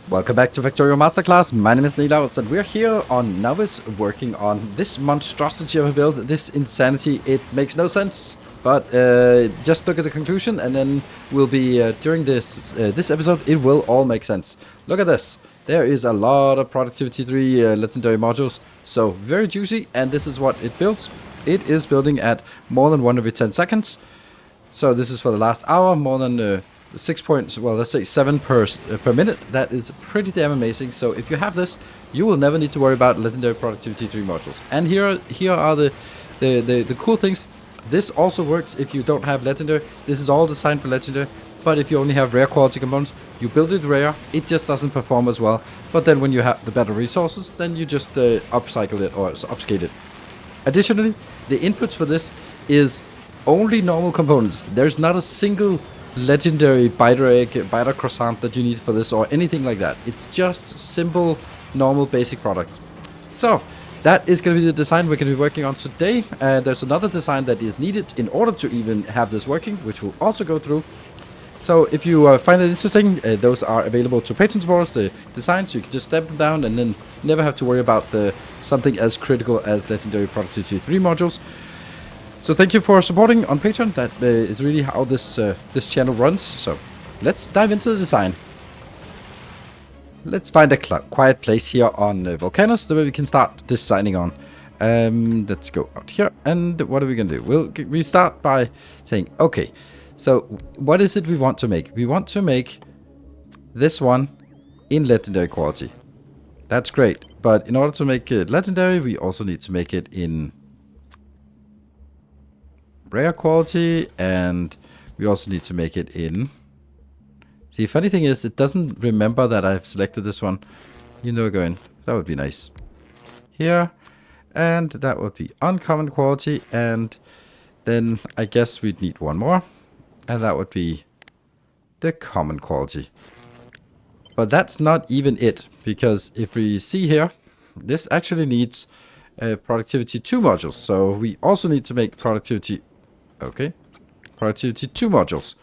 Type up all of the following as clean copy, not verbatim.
Welcome back to Factorio Masterclass. My name is Nilaus and we're here on Novice working on this monstrosity of a build, this insanity. It makes no sense, but just look at the conclusion and then we'll be, during this episode, it will all make sense. Look at this. There is a lot of Productivity 3 legendary modules, so very juicy, and this is what it builds. It is building at more than 1 every 10 seconds. So this is for the last hour, more than 6 points, well, let's say 7 per minute. That is pretty damn amazing. So if you have this, you will never need to worry about legendary Productivity 3 modules. And here are the cool things. This also works if you don't have legendary. This is all designed for legendary. But if you only have rare quality components, you build it rare, it just doesn't perform as well. But then when you have the better resources, then you just upcycle it or upscale it. Additionally, the inputs for this is only normal components. There's not a single legendary biter egg, biter croissant that you need for this or anything like that. It's just simple, normal, basic products. So that is going to be the design we're going to be working on today. There's another design that is needed in order to even have this working, which we'll also go through. So if you find it interesting, those are available to patron supporters, the designs. You can just step them down and then never have to worry about something as critical as legendary Productivity 3 modules. So thank you for supporting on Patreon. That is really how this channel runs. So let's dive into the design. Let's find a quiet place here on Volcanus, the way we can start designing on. Let's go out here. And what are we going to do? We start by saying, okay, so what is it we want to make? We want to make this one in legendary quality. That's great. But in order to make it legendary, we also need to make it in rare quality, and we also need to make it in... See, funny thing is, it doesn't remember that I've selected this one. You know, going, that would be nice. Here, and that would be uncommon quality, and then I guess we'd need one more, and that would be the common quality. But that's not even it, because if we see here, this actually needs Productivity 2 modules, so we also need to make Productivity 2 modules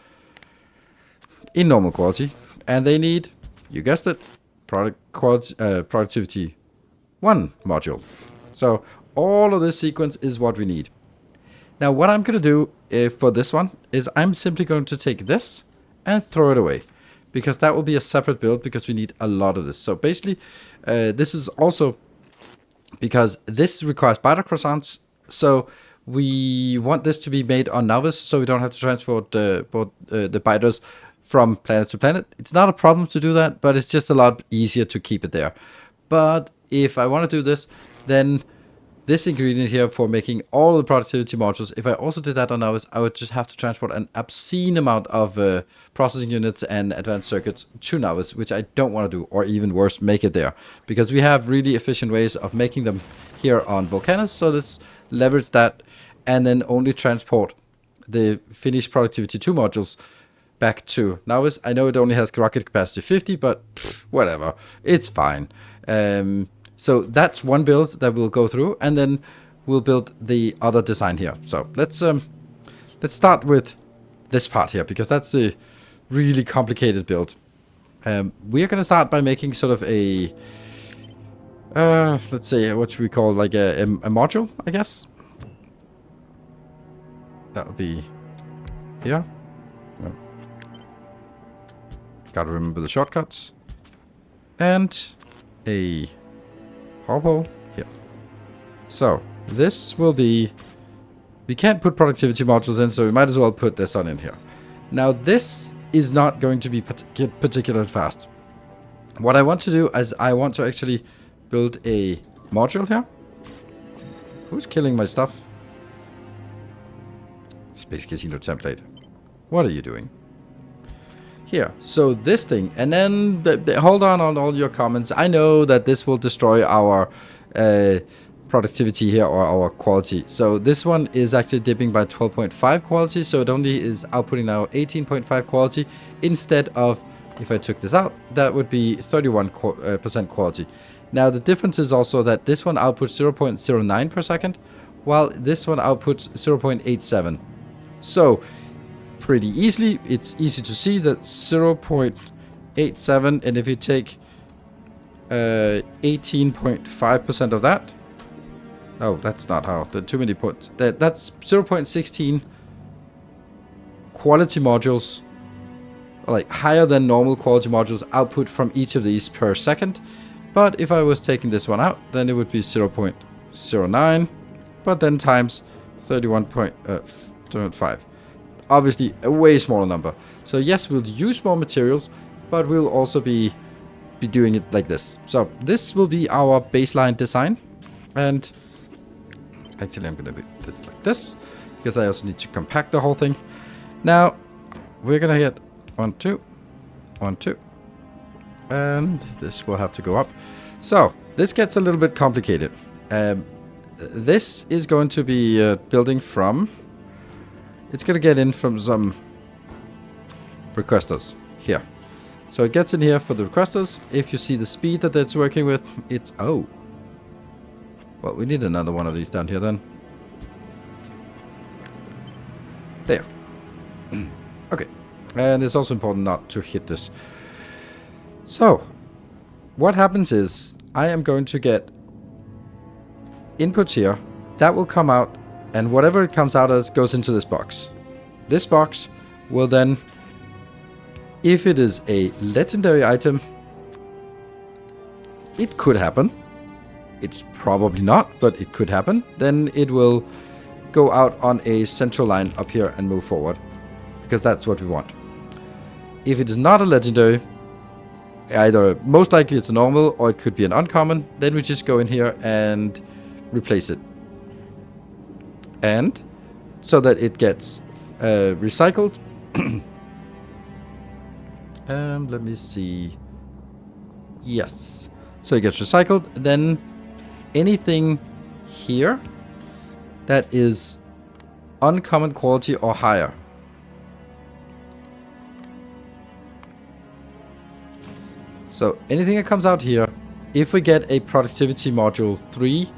in normal quality, and they need, you guessed it, Productivity 1 module. So all of this sequence is what we need. Now what I'm going to do for this one is I'm simply going to take this and throw it away, because that will be a separate build, because we need a lot of this. So basically this is also because this requires biter croissants, so we want this to be made on Novice, so we don't have to transport the biters from planet to planet. It's not a problem to do that, but it's just a lot easier to keep it there. But if I want to do this, then this ingredient here for making all the productivity modules, if I also did that on Novice, I would just have to transport an obscene amount of processing units and advanced circuits to Novice, which I don't want to do, or even worse, make it there. Because we have really efficient ways of making them here on Volcanus, so let's leverage that and then only transport the finished Productivity 2 modules back to Novice. I know it only has rocket capacity 50, but whatever, it's fine. So that's one build that we'll go through, and then we'll build the other design here. So let's start with this part here, because that's a really complicated build. We're going to start by making sort of a let's say, what should we call, like a module, I guess. That would be here. No. Gotta remember the shortcuts. And a power pole here. So this will be... We can't put productivity modules in, so we might as well put this on in here. Now this is not going to be particularly fast. What I want to do is I want to actually build a module here. Who's killing my stuff? Space Casino template. What are you doing? Here, so this thing, and then hold on all your comments. I know that this will destroy our productivity here, or our quality. So this one is actually dipping by 12.5 quality, so it only is outputting now 18.5 quality instead of, if I took this out, that would be 31% quality. Now the difference is also that this one outputs 0.09 per second, while this one outputs 0.87. So pretty easily, it's easy to see that 0.87, and if you take 18.5% of that. Oh, that's not how. There are too many points. That's 0.16 quality modules, like higher than normal quality modules output from each of these per second. But if I was taking this one out, then it would be 0.09, but then times 31.5. Obviously a way smaller number. So yes, we'll use more materials, but we'll also be doing it like this. So this will be our baseline design. And actually I'm gonna do this like this, because I also need to compact the whole thing. Now we're gonna hit 1, 2, 1, 2, and this will have to go up. So this gets a little bit complicated. This is going to be building from, it's going to get in from some requesters here. So it gets in here for the requesters. If you see the speed that it's working with, it's, oh. Well, we need another one of these down here then. There. Okay. And it's also important not to hit this. So, what happens is, I am going to get inputs here. That will come out, and whatever it comes out as goes into this box. This box will then, if it is a legendary item, it could happen. It's probably not, but it could happen. Then it will go out on a central line up here and move forward, because that's what we want. If it is not a legendary, either most likely it's a normal or it could be an uncommon, then we just go in here and replace it. And so that it gets recycled. Let me see. Yes. So it gets recycled. Then anything here that is uncommon quality or higher. So anything that comes out here, if we get a productivity module 3,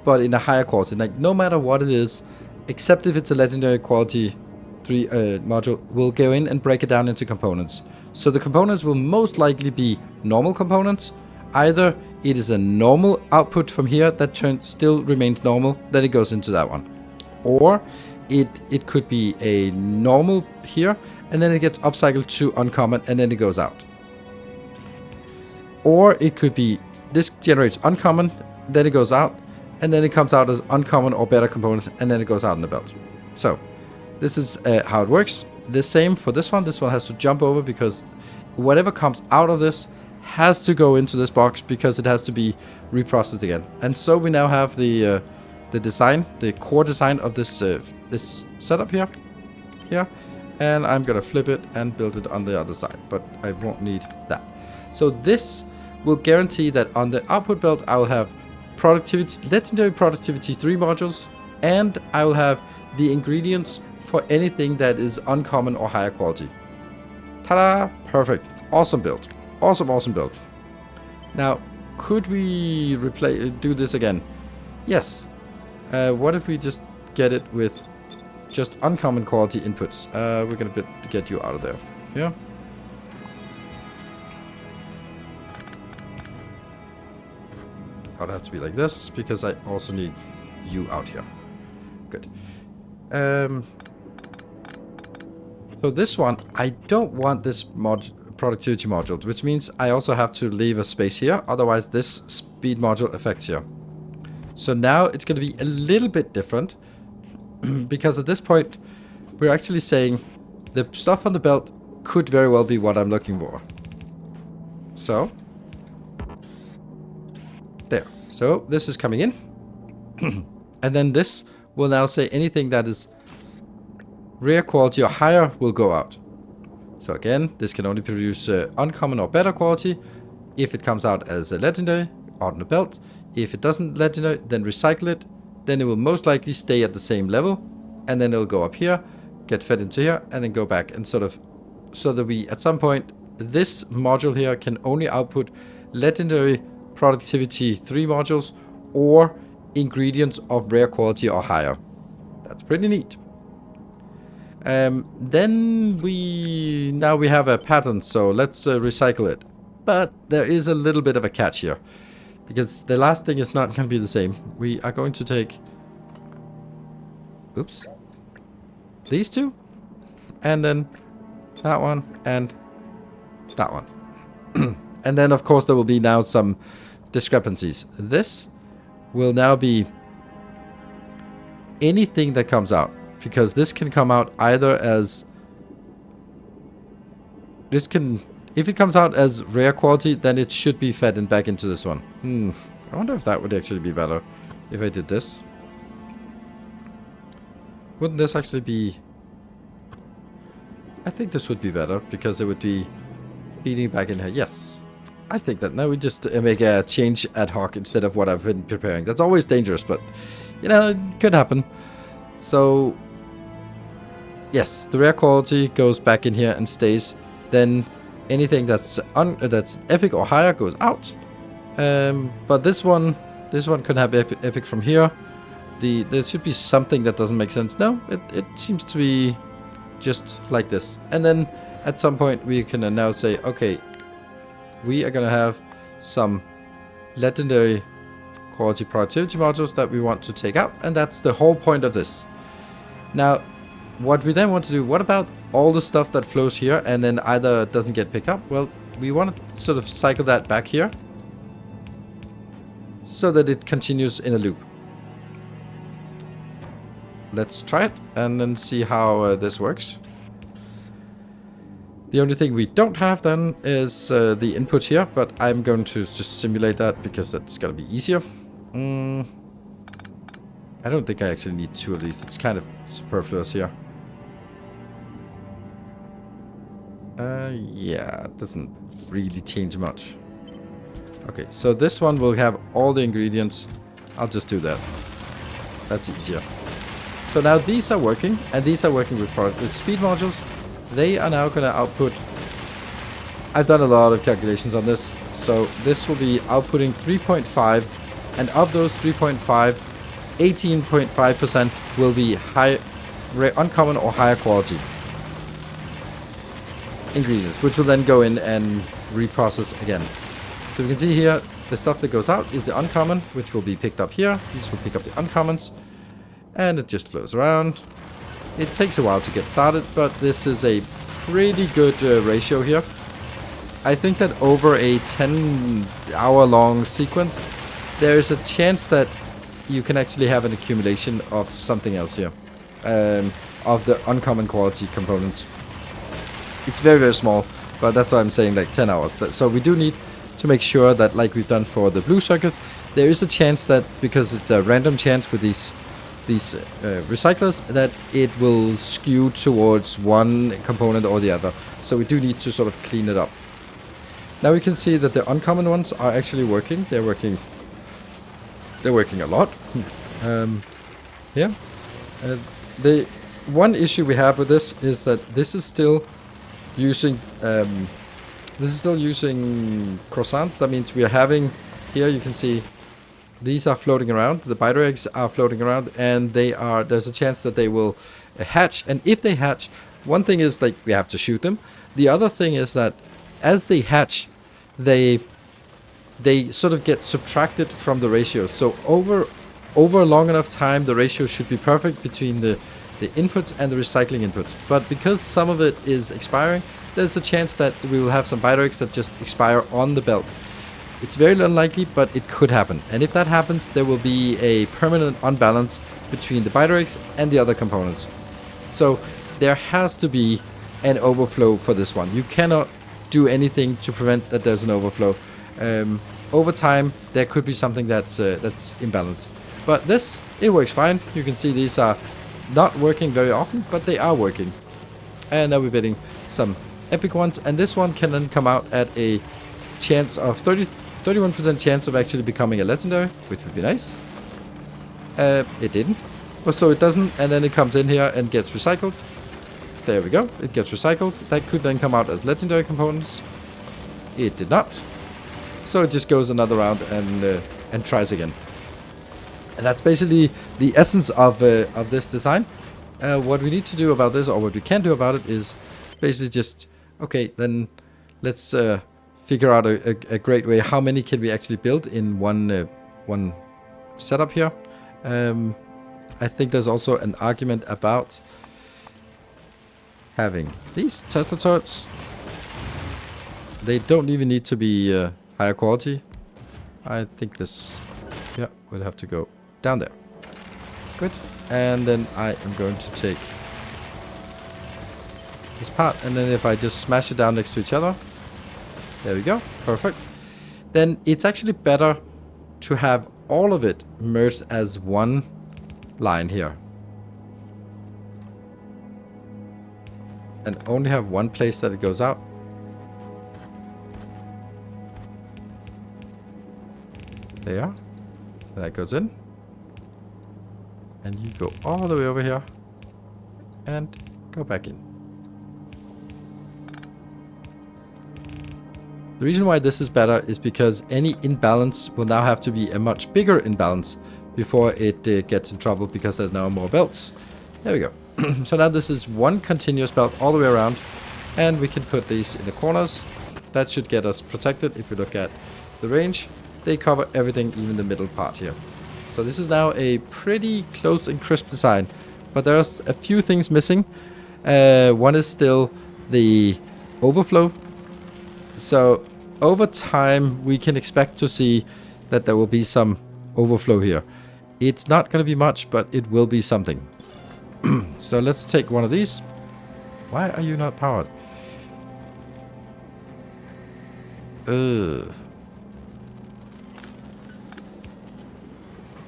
but in a higher quality, like no matter what it is, except if it's a legendary quality 3 module, we'll go in and break it down into components. So the components will most likely be normal components. Either it is a normal output from here that still remains normal, then it goes into that one. Or it could be a normal here, and then it gets upcycled to uncommon, and then it goes out. Or it could be, this generates uncommon, then it goes out, and then it comes out as uncommon or better components, and then it goes out in the belt. So, this is how it works. The same for this one. This one has to jump over, because whatever comes out of this has to go into this box, because it has to be reprocessed again. And so we now have the design, the core design of this this setup here, and I'm gonna flip it and build it on the other side, but I won't need that. So this will guarantee that on the output belt I will have legendary productivity 3 modules, and I will have the ingredients for anything that is uncommon or higher quality. Ta-da! Perfect. Awesome build. Awesome build. Now, could we do this again? Yes. What if we just get it with just uncommon quality inputs? We're gonna get you out of there. Yeah. I'd have to be like this, because I also need you out here. Good. So this one, I don't want this productivity module, which means I also have to leave a space here. Otherwise, this speed module affects here. So now it's going to be a little bit different, because at this point, we're actually saying the stuff on the belt could very well be what I'm looking for. So there. So this is coming in. And then this will now say anything that is rare quality or higher will go out. So again, this can only produce uncommon or better quality. If it comes out as a legendary, on the belt. If it doesn't legendary, then recycle it. Then it will most likely stay at the same level. And then it'll go up here, get fed into here, and then go back. And sort of, so that we, at some point, this module here can only output legendary productivity 3 modules or ingredients of rare quality or higher. That's pretty neat. Then we have a pattern, so let's recycle it. But there is a little bit of a catch here, because the last thing is not going to be the same. We are going to take, oops, these two, and then that one, and that one. And then, of course, there will be now some discrepancies. This will now be anything that comes out, because this can come out either as... This can... If it comes out as rare quality, then it should be fed in back into this one. I wonder if that would actually be better if I did this. Wouldn't this actually be... I think this would be better, because it would be feeding back in here. Yes, I think that. Now we just make a change ad hoc instead of what I've been preparing. That's always dangerous, but, you know, it could happen. So, yes, the rare quality goes back in here and stays. Then anything that's epic or higher goes out. But this one could have epic from here. There should be something that doesn't make sense. No, it seems to be just like this. And then at some point we can now say, okay, we are gonna have some legendary quality productivity modules that we want to take out, and that's the whole point of this. Now, what we then want to do, what about all the stuff that flows here and then either doesn't get picked up? Well, we want to sort of cycle that back here so that it continues in a loop. Let's try it and then see how this works. The only thing we don't have then is the input here, but I'm going to just simulate that because that's going to be easier. I don't think I actually need two of these. It's kind of superfluous here. Yeah, it doesn't really change much. Okay, so this one will have all the ingredients. I'll just do that. That's easier. So now these are working, and these are working with speed modules. They are now going to output... I've done a lot of calculations on this. So this will be outputting 3.5, and of those 3.5, 18.5% will be uncommon or higher quality ingredients, which will then go in and reprocess again. So we can see here, the stuff that goes out is the uncommon, which will be picked up here. These will pick up the uncommons, and it just flows around. It takes a while to get started, but this is a pretty good ratio here. I think that over a 10-hour-long sequence, there is a chance that you can actually have an accumulation of something else here, of the uncommon quality components. It's very, very small, but that's why I'm saying like 10 hours. So we do need to make sure that, like we've done for the blue circuits, there is a chance that, because it's a random chance with these recyclers, that it will skew towards one component or the other. So we do need to sort of clean it up. Now we can see that the uncommon ones are actually working. They're working a lot. Yeah. The one issue we have with this is that this is still using croissants. That means we are having here, you can see these are floating around. The biter eggs are floating around, and there's a chance that they will hatch. And if they hatch, one thing is like we have to shoot them. The other thing is that as they hatch, they sort of get subtracted from the ratio. So over a long enough time, the ratio should be perfect between the inputs and the recycling inputs. But because some of it is expiring, there's a chance that we will have some biter eggs that just expire on the belt. It's very unlikely, but it could happen. And if that happens, there will be a permanent unbalance between the biter eggs and the other components. So there has to be an overflow for this one. You cannot do anything to prevent that there's an overflow. Over time, there could be something that's imbalanced. But this, it works fine. You can see these are not working very often, but they are working. And now we're getting some epic ones, and this one can then come out at a chance of 31% chance of actually becoming a legendary, which would be nice. It didn't, but so it doesn't, and then it comes in here and gets recycled. There we go, it gets recycled. That could then come out as legendary components. It did not, so it just goes another round and tries again. And that's basically the essence of this design. What we need to do about this, or what we can do about it, is basically just, okay, then let's figure out a great way. How many can we actually build in one setup here? I think there's also an argument about having these Tesla turrets. They don't even need to be higher quality. I think this, yeah, we'll have to go down there. Good. And then I am going to take this part, and then if I just smash it down next to each other, there we go, perfect. Then it's actually better to have all of it merged as one line here. And only have one place that it goes out. There. That goes in. And you go all the way over here. And go back in. The reason why this is better is because any imbalance will now have to be a much bigger imbalance before it gets in trouble, because there's now more belts. There we go. So now this is one continuous belt all the way around, and we can put these in the corners. That should get us protected. If we look at the range, they cover everything, even the middle part here. So this is now a pretty close and crisp design, but there's a few things missing. One is still the overflow. So over time, we can expect to see that there will be some overflow here. It's not going to be much, but it will be something. So let's take one of these. Why are you not powered?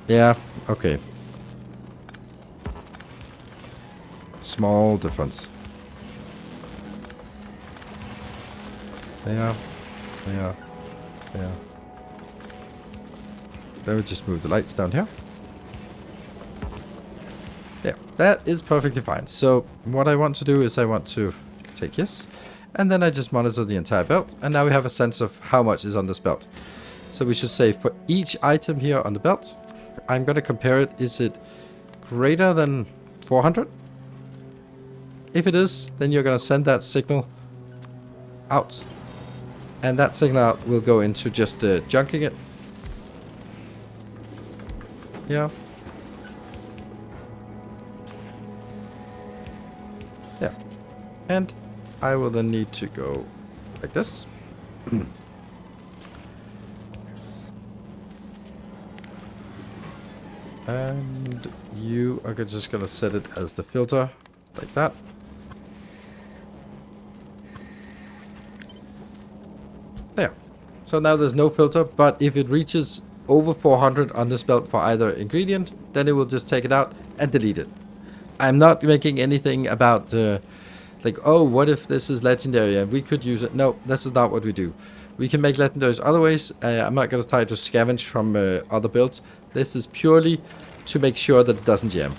Yeah, okay. Small difference. Yeah. Then we just move the lights down here. There, that is perfectly fine. So what I want to do is I want to take this, and then I just monitor the entire belt, and now we have a sense of how much is on this belt. So we should say for each item here on the belt, I'm going to compare it. Is it greater than 400? If it is, then you're going to send that signal out, and that signal out will go into just junking it. Yeah. Yeah. And I will then need to go like this. And you are just going to set it as the filter, like that. There. So now there's no filter, but if it reaches over 400 on this belt for either ingredient, then it will just take it out and delete it. I'm not making anything about like, oh, what if this is legendary and we could use it? No, this is not what we do. We can make legendaries other ways. I'm not going to try to scavenge from other builds. This is purely to make sure that it doesn't jam.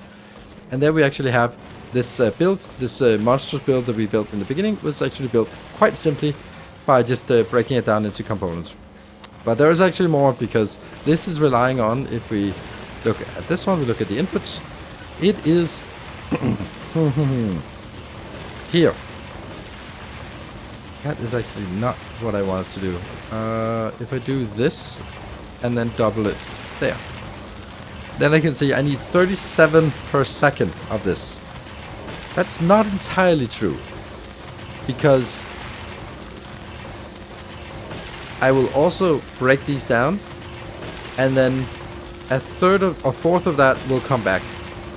And then we actually have this build, this monstrous build that we built in the beginning was actually built quite simply by just breaking it down into components. But there is actually more, because this is relying on, if we look at this one, we look at the inputs, it is here. That is actually not what I wanted to do. If I do this and then double it there, then I can see I need 37 per second of this. That's not entirely true, because I will also break these down, and then a third or fourth of that will come back,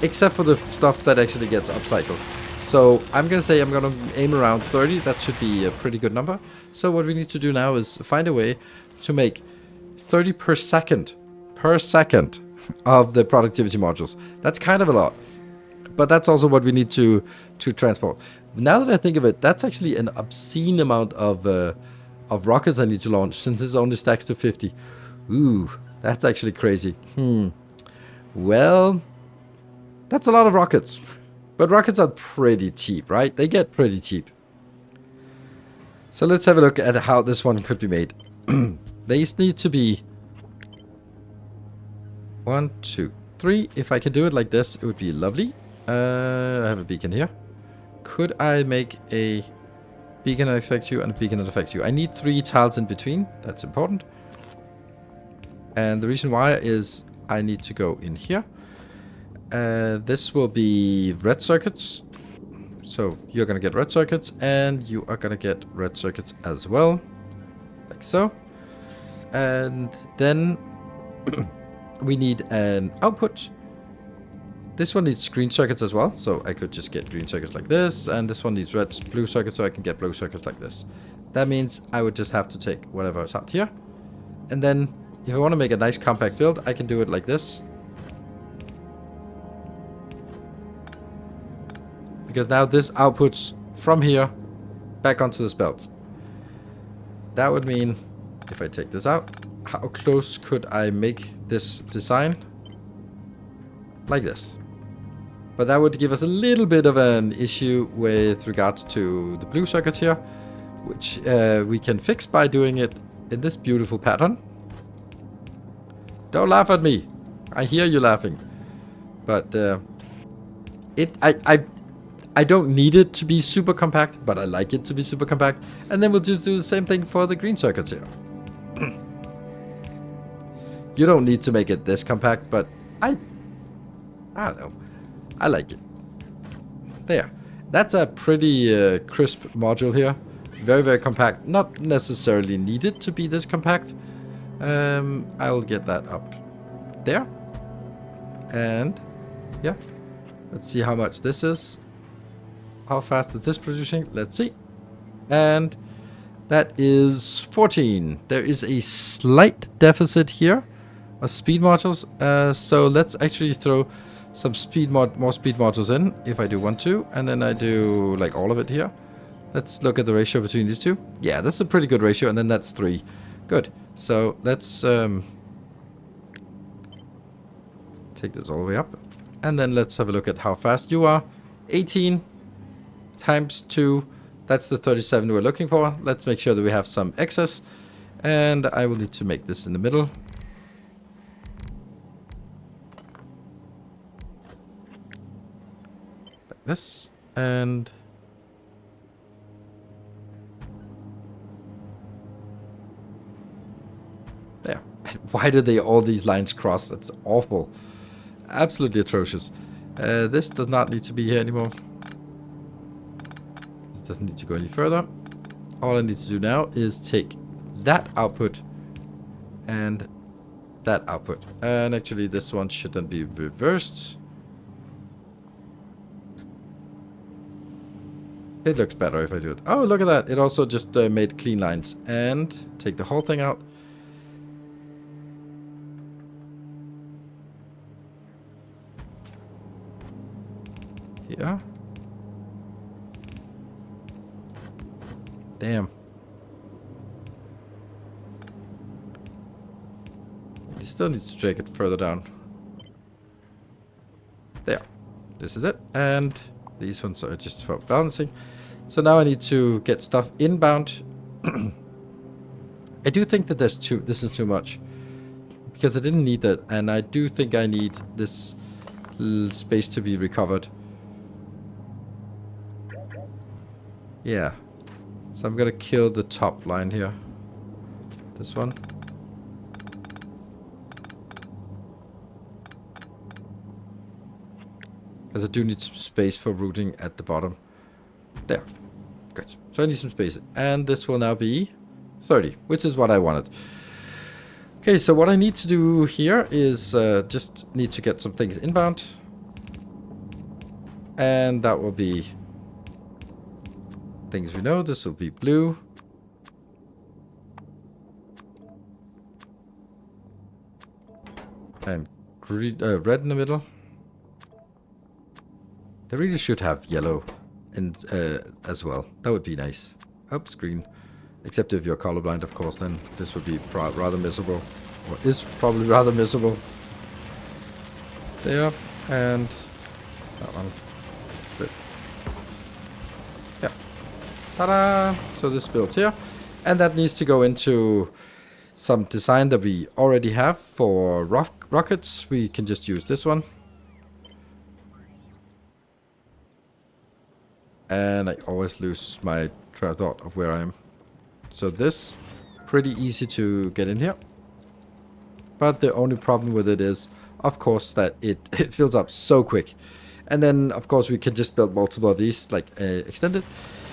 except for the stuff that actually gets upcycled. So I'm going to say I'm going to aim around 30. That should be a pretty good number. So what we need to do now is find a way to make 30 per second of the productivity modules. That's kind of a lot, but that's also what we need to transport. Now that I think of it, that's actually an obscene amount of rockets I need to launch, since this only stacks to 50. Ooh, that's actually crazy. Well, that's a lot of rockets. But rockets are pretty cheap, right? They get pretty cheap. So let's have a look at how this one could be made. These need to be 1, 2, 3. If I can do it like this, it would be lovely. I have a beacon here. Could I make a beacon that affects you, and a beacon that affects you. I need 3 tiles in between. That's important. And the reason why is I need to go in here. This will be red circuits. So you're going to get red circuits, and you are going to get red circuits as well. Like so. And then we need an output. This one needs green circuits as well, so I could just get green circuits like this, and this one needs blue circuits, so I can get blue circuits like this. That means I would just have to take whatever is out here, and then if I want to make a nice compact build, I can do it like this. Because now this outputs from here back onto this belt. That would mean, if I take this out, how close could I make this design? Like this. But that would give us a little bit of an issue with regards to the blue circuits here, which we can fix by doing it in this beautiful pattern. Don't laugh at me. I hear you laughing. But I don't need it to be super compact, but I like it to be super compact. And then we'll just do the same thing for the green circuits here. You don't need to make it this compact, but I don't know. I like it. There. That's a pretty crisp module here. Very, very compact. Not necessarily needed to be this compact. I'll get that up there. And yeah. Let's see how much this is. How fast is this producing? Let's see. And that is 14. There is a slight deficit here of speed modules. So let's actually throw some more speed modules in, if I do want to, and then I do like all of it here. Let's look at the ratio between these two. Yeah, that's a pretty good ratio, and then that's 3. Good. So let's take this all the way up, and then let's have a look at how fast you are. 18 times 2, that's the 37 we're looking for. Let's make sure that we have some excess, and I will need to make this in the middle. This, and there. Why do they all these lines cross? That's awful. Absolutely atrocious. This does not need to be here anymore. This doesn't need to go any further. All I need to do now is take that output and that output. And actually this one shouldn't be reversed. It looks better if I do it. Oh, look at that. It also just made clean lines. And take the whole thing out. Here. Damn. You still need to drag it further down. There. This is it. And these ones are just for balancing. So now I need to get stuff inbound. I do think that this is too much. Because I didn't need that. And I do think I need this space to be recovered. Yeah. So I'm gonna kill the top line here. This one. Because I do need some space for routing at the bottom. There. Good. So I need some space. And this will now be 30, which is what I wanted. Okay, so what I need to do here is just need to get some things inbound. And that will be things we know. This will be blue. And green, red in the middle. They really should have yellow in, as well. That would be nice. Oops, green. Except if you're colorblind, of course, then this would be rather miserable. Or is probably rather miserable. There. And that one. Good. Yeah. Ta-da! So this builds here. And that needs to go into some design that we already have for rockets. We can just use this one. And I always lose my train of thought of where I am. So this, pretty easy to get in here. But the only problem with it is, of course, that it fills up so quick. And then, of course, we can just build multiple of these, like extended.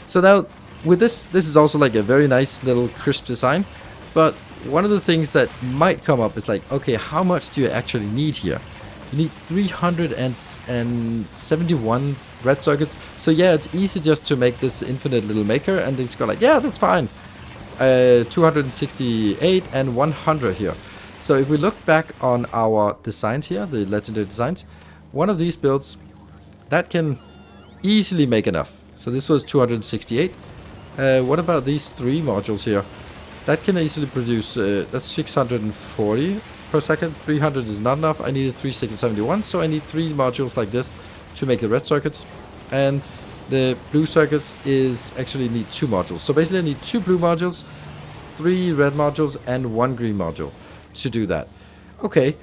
So now, with this is also like a very nice little crisp design. But one of the things that might come up is like, okay, how much do you actually need here? You need 371 red circuits. So yeah, it's easy just to make this infinite little maker, and it's go like, yeah, that's fine. 268 and 100 here. So if we look back on our designs here, the legendary designs, one of these builds, that can easily make enough. So this was 268. What about these 3 modules here? That can easily produce, that's 640 per second. 300 is not enough. I needed 371, so I need 3 modules like this to make the red circuits. And the blue circuits is actually need 2 modules. So basically I need 2 blue modules, 3 red modules, and 1 green module to do that. Okay,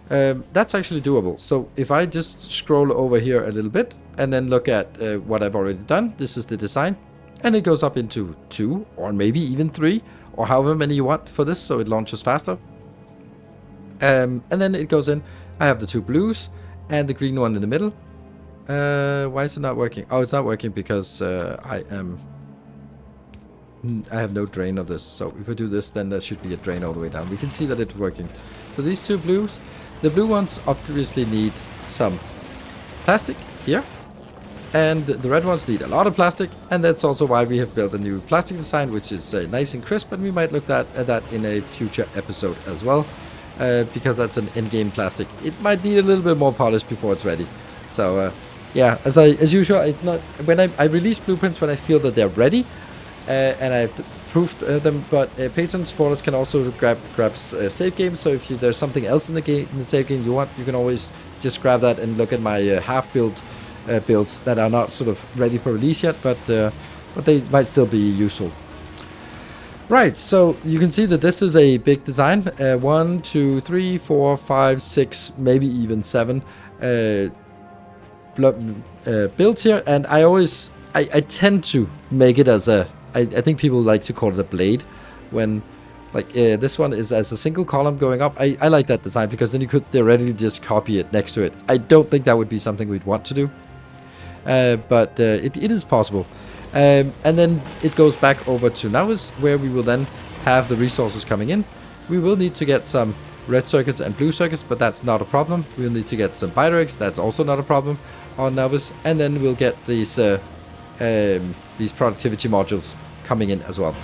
that's actually doable. So if I just scroll over here a little bit and then look at what I've already done, this is the design, and it goes up into 2 or maybe even 3 or however many you want for this, so it launches faster. And then it goes in. I have the 2 blues and the green one in the middle. Why is it not working? Oh, it's not working because I have no drain of this. So if I do this, then there should be a drain all the way down. We can see that it's working. So these 2 blues, the blue ones obviously need some plastic here, and the red ones need a lot of plastic, and that's also why we have built a new plastic design, which is nice and crisp, and we might look at that in a future episode as well, because that's an end-game plastic. It might need a little bit more polish before it's ready. So yeah, as usual, it's not when I release blueprints when I feel that they're ready, and I've proved them. But patron supporters can also grab save games. So if there's something else in the save game you want, you can always just grab that and look at my half build builds that are not sort of ready for release yet, but they might still be useful. Right, so you can see that this is a big design. 1, 2, 3, 4, 5, 6, maybe even 7 builds here, and I tend to make it as a, I think people like to call it a blade, when like this one is as a single column going up. I like that design because then you could theoretically just copy it next to it. I don't think that would be something we'd want to do, but it is possible. And then it goes back over to Nilaus, where we will then have the resources coming in. We will need to get some red circuits and blue circuits, but that's not a problem. We'll need to get some bidirects, that's also not a problem on Nilaus, and then we'll get these productivity modules coming in as well.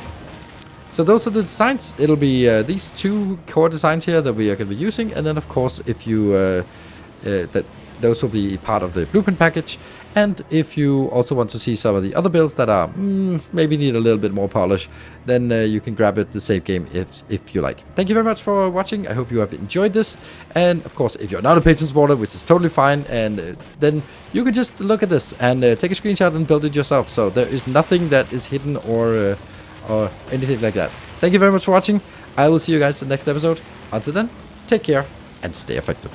So those are the designs. It'll be these 2 core designs here that we are going to be using, and then of course if you those will be part of the blueprint package. And if you also want to see some of the other builds that are maybe need a little bit more polish, then you can grab it the save game if you like. Thank you very much for watching. I hope you have enjoyed this. And of course, if you're not a patron supporter, which is totally fine, and then you can just look at this and take a screenshot and build it yourself. So there is nothing that is hidden or anything like that. Thank you very much for watching. I will see you guys in the next episode. Until then, take care and stay effective.